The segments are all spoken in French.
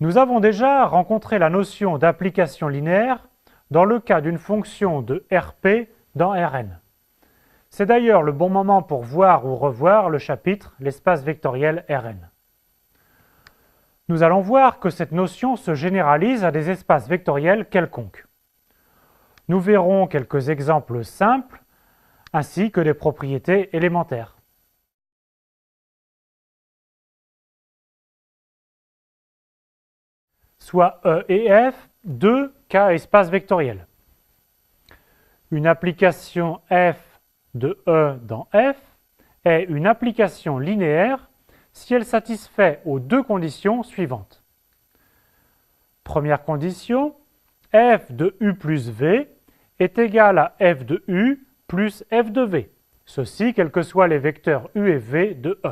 Nous avons déjà rencontré la notion d'application linéaire dans le cas d'une fonction de Rp dans Rn. C'est d'ailleurs le bon moment pour voir ou revoir le chapitre « L'espace vectoriel Rn ». Nous allons voir que cette notion se généralise à des espaces vectoriels quelconques. Nous verrons quelques exemples simples ainsi que des propriétés élémentaires. Soit E et F, deux cas espaces vectoriels. Une application F de E dans F est une application linéaire si elle satisfait aux deux conditions suivantes. Première condition, f de u plus v est égal à f de u plus f de v, ceci quels que soient les vecteurs u et v de E.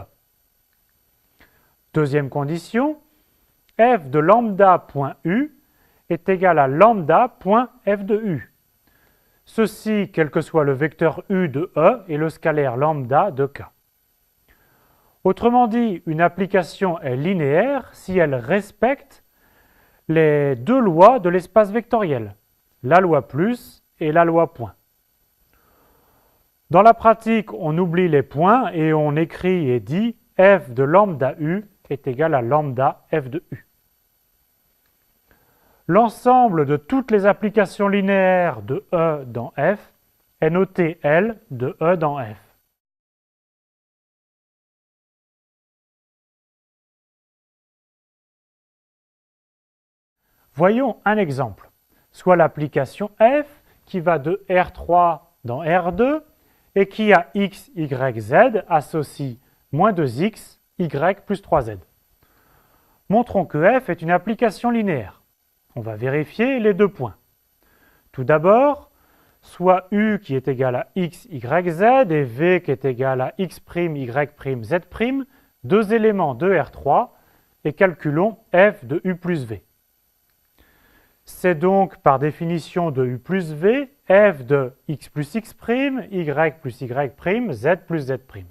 Deuxième condition, f de lambda point u est égal à lambda point f de u, ceci quel que soit le vecteur u de E et le scalaire lambda de k. Autrement dit, une application est linéaire si elle respecte les deux lois de l'espace vectoriel, la loi plus et la loi point. Dans la pratique, on oublie les points et on écrit et dit f de lambda u est égal à lambda f de u. L'ensemble de toutes les applications linéaires de E dans F est noté L de E dans F. Voyons un exemple, soit l'application f qui va de R3 dans R2 et qui à x, y, z associe moins 2x, y plus 3z. Montrons que f est une application linéaire. On va vérifier les deux points. Tout d'abord, soit u qui est égal à x, y, z et v qui est égal à x', y', z', deux éléments de R3 et calculons f de u plus v. C'est donc par définition de u plus v, f de x plus x', y plus y', z plus z'.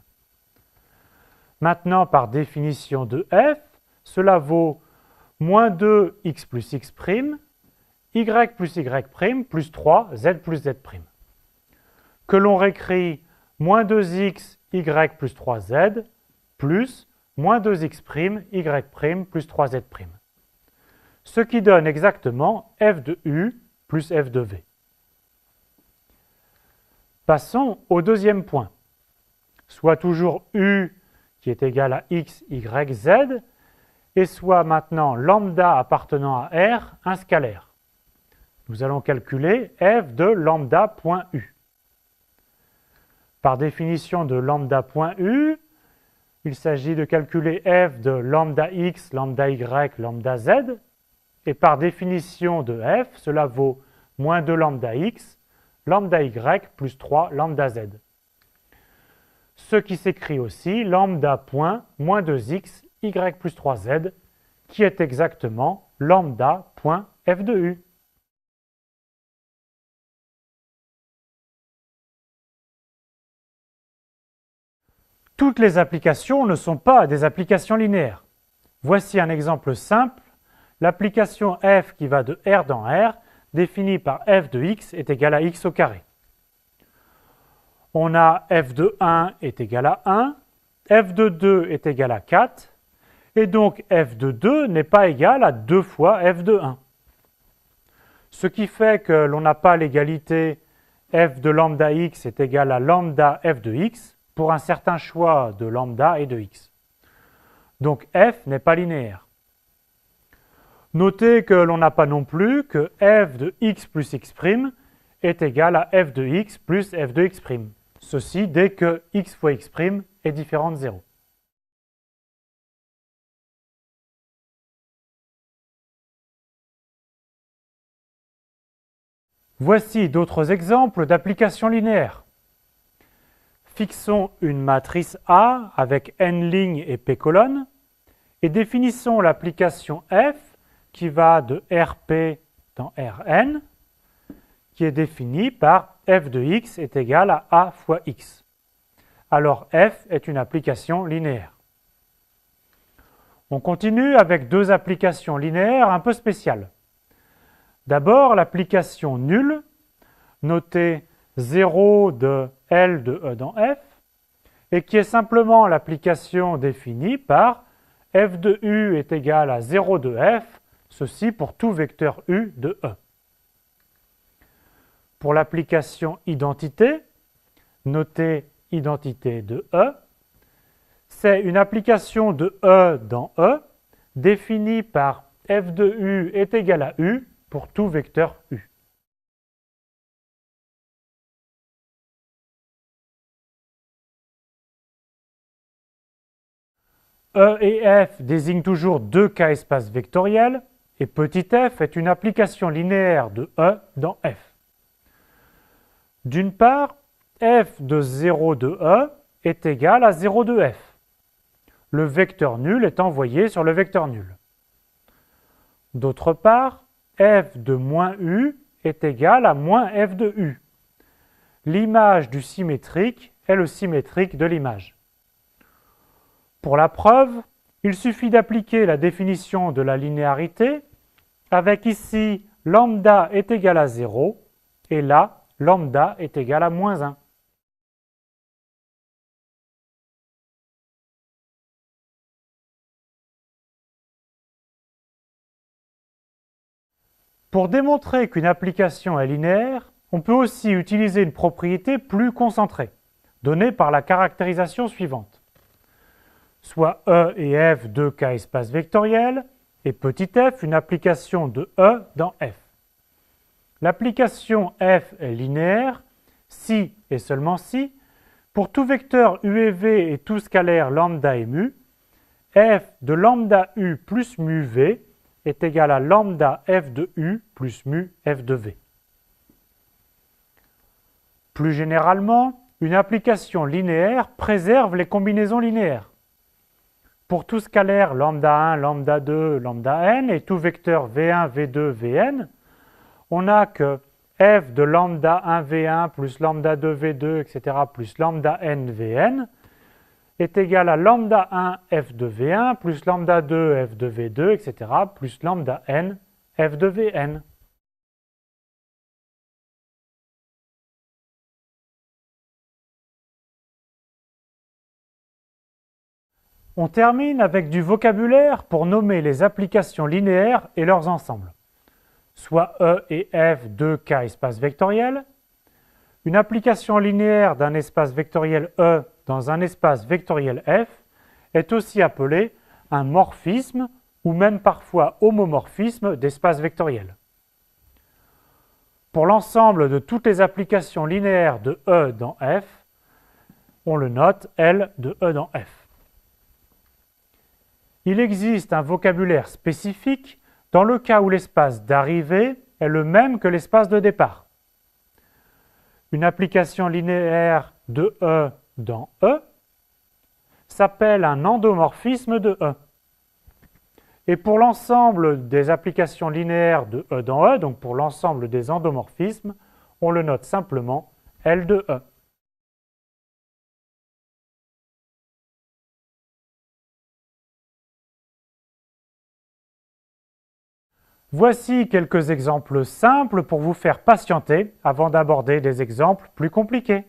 Maintenant, par définition de f, cela vaut moins 2x plus x', y plus y' plus 3, z plus z'. Que l'on réécrit moins 2x, y plus 3z, plus moins 2x', y' plus 3z'. Ce qui donne exactement f de u plus f de v. Passons au deuxième point. Soit toujours u qui est égal à x, y, z, et soit maintenant lambda appartenant à R, un scalaire. Nous allons calculer f de lambda point u. Par définition de lambda point u, il s'agit de calculer f de lambda x, lambda y, lambda z, et par définition de f, cela vaut moins 2 lambda x, lambda y plus 3 lambda z. Ce qui s'écrit aussi lambda point moins 2x, y plus 3z, qui est exactement lambda point f de u. Toutes les applications ne sont pas des applications linéaires. Voici un exemple simple. L'application f qui va de R dans R, définie par f de x, est égale à x au carré. On a f de 1 est égal à 1, f de 2 est égal à 4, et donc f de 2 n'est pas égal à 2 fois f de 1. Ce qui fait que l'on n'a pas l'égalité f de lambda x est égal à lambda f de x pour un certain choix de lambda et de x. Donc f n'est pas linéaire. Notez que l'on n'a pas non plus que f de x plus x' est égal à f de x plus f de x'. Ceci dès que x fois x' est différent de 0. Voici d'autres exemples d'applications linéaires. Fixons une matrice A avec n lignes et p colonnes et définissons l'application f qui va de Rp dans Rn, qui est définie par f de x est égal à a fois x. Alors f est une application linéaire. On continue avec deux applications linéaires un peu spéciales. D'abord, l'application nulle, notée 0 de L de E dans F, et qui est simplement l'application définie par f de U est égal à 0 de F, ceci pour tout vecteur U de E. Pour l'application identité, notée identité de E, c'est une application de E dans E définie par f de U est égal à U pour tout vecteur U. E et F désignent toujours deux cas espaces vectoriels et petit f est une application linéaire de E dans F. D'une part, f de 0 de E est égal à 0 de F. Le vecteur nul est envoyé sur le vecteur nul. D'autre part, f de moins U est égal à moins f de U. L'image du symétrique est le symétrique de l'image. Pour la preuve, il suffit d'appliquer la définition de la linéarité avec ici lambda est égal à 0 et là lambda est égal à moins 1. Pour démontrer qu'une application est linéaire, on peut aussi utiliser une propriété plus concentrée, donnée par la caractérisation suivante. Soit E et F deux cas espaces vectoriels, et petit f une application de E dans F. L'application f est linéaire si et seulement si, pour tout vecteur u et v et tout scalaire lambda et mu, f de lambda u plus mu v est égal à lambda f de u plus mu f de v. Plus généralement, une application linéaire préserve les combinaisons linéaires. Pour tout scalaire lambda 1, lambda 2, lambda n et tout vecteur v1, v2, vn, on n'a que f de lambda 1 v1 plus lambda 2 v2, etc. plus lambda n vn est égal à lambda 1 f de v1 plus lambda 2 f de v2, etc. plus lambda n f de vn. On termine avec du vocabulaire pour nommer les applications linéaires et leurs ensembles. Soit E et F deux cas espaces vectoriels. Une application linéaire d'un espace vectoriel E dans un espace vectoriel F est aussi appelée un morphisme ou même parfois homomorphisme d'espace vectoriel. Pour l'ensemble de toutes les applications linéaires de E dans F, on le note L de E dans F. Il existe un vocabulaire spécifique dans le cas où l'espace d'arrivée est le même que l'espace de départ. Une application linéaire de E dans E s'appelle un endomorphisme de E. Et pour l'ensemble des applications linéaires de E dans E, donc pour l'ensemble des endomorphismes, on le note simplement L de E. Voici quelques exemples simples pour vous faire patienter avant d'aborder des exemples plus compliqués.